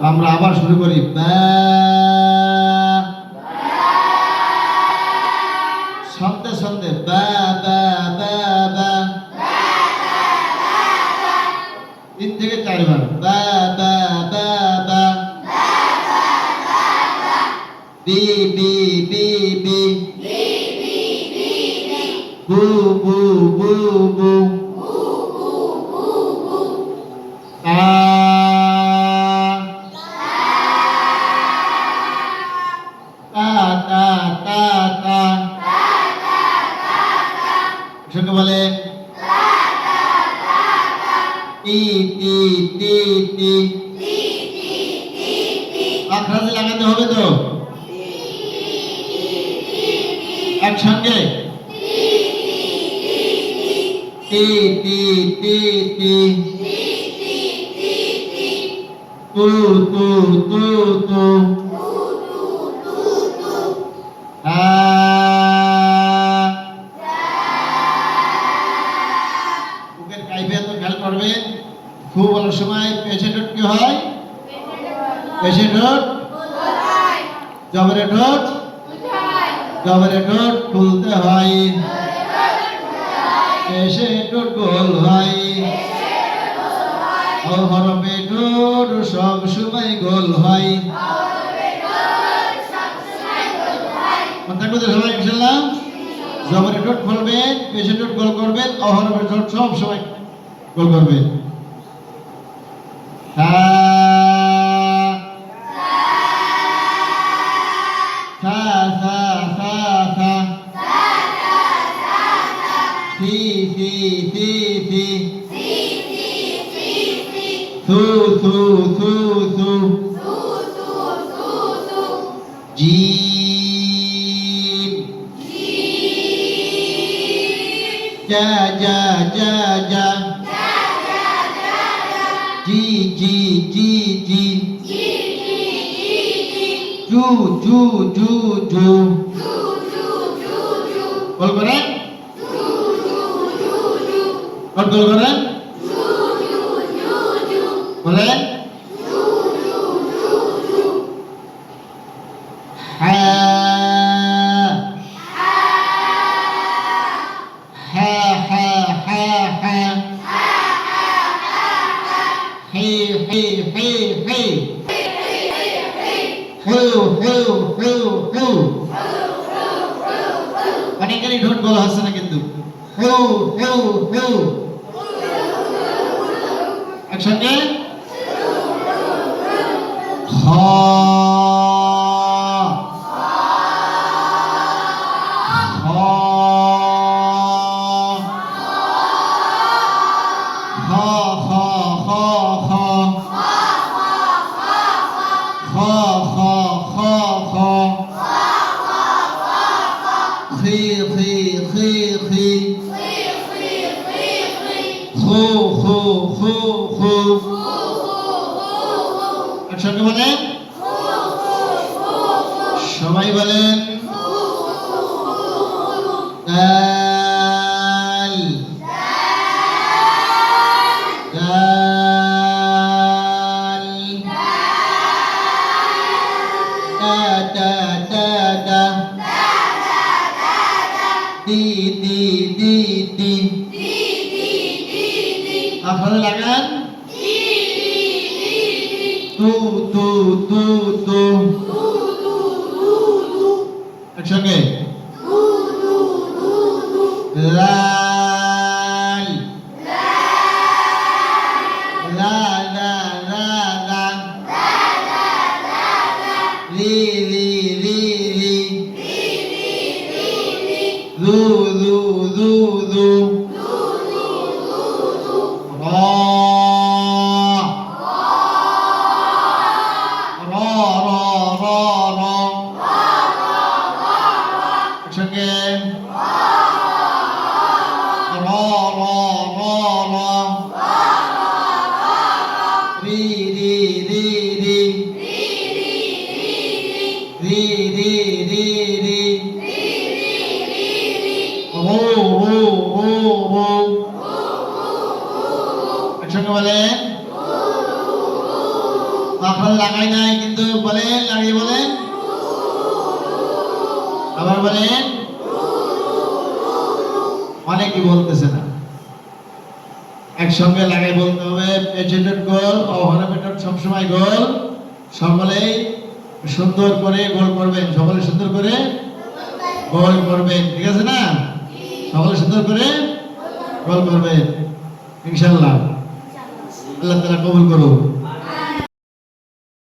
আমরা আবার শুরু করি বা, শব্দে শব্দে বা বা বা বা, 3 থেকে 4 বার বা বা বা বা, বি বি বি বি, বু বু বু বু, তা তা তা তা তা, সঙ্গে বলে টি টি টি টি, আখরাজে লাগাতে হবে তো একসঙ্গে টি টি টি টি, তু তু তু তু, বুকের কাইফিয়ত খেয়াল করবেন। খুব অনেক সময় পেশে ঠোঁট কি হয়? পেশে ঠোঁট জবরে ঠোঁট, জবরে ঠোঁট খুলতে হয়, পেশে ঠোঁট গোল হয়, ও হরফে ঠোঁট সব সময় গোল হয়। থাকবে তো সবাই ইনশাআল্লাহ। জবরে ঠোঁট খুলবেন, পেশে ঠোঁট গোল করবেন, ও হরফে ঠোঁট সব সময় গোল করবেন। থা থা থা থা থা, থি থি থি থি, থু থু থু থু, জিম জা জা জা জা, জি জি জি জি, জু জু জু জু, গোল করেন, গোল করেন, বলেন হ্যাঁ হ্যাঁ হ্যাঁ হ্যাঁ হ্যাঁ, হে হে হে হে, হু হু হু হু, অনেকেরই ঠোঁট গোল হচ্ছে না কিন্তু, হু হু হু, একসঙ্গে হ একসঙ্গে বলেন, সবাই বলেন দাল দাল, দা দা দা দা, দি দি দি দি, আপনারা লাগান তু তু তু তু, একসঙ্গে লাল লা লা লা লা, লি লি লি লি, লু লু লু লু, র র র র র, একসঙ্গে র র র র, রি রি রি রি, রি রি রি রি, রো রো রো রো, একসঙ্গে বলেন কখন লাগাই নাই কিন্তু বলেন, লাগিয়ে বলেন, আবার বলেন। অনেকে বলতেছে না, একসঙ্গে লাগাই বলতে হবে। পেজেন্টেড গোল, অহরপেটেড সবসময় গোল। সকলেই সুন্দর করে গোল করবেন, সকলে সুন্দর করে গোল করবেন, ঠিক আছে না? সকলে সুন্দর করে গোল করবেন ইনশাআল্লাহ। আল্লাহ তাআলা কবুল করুন।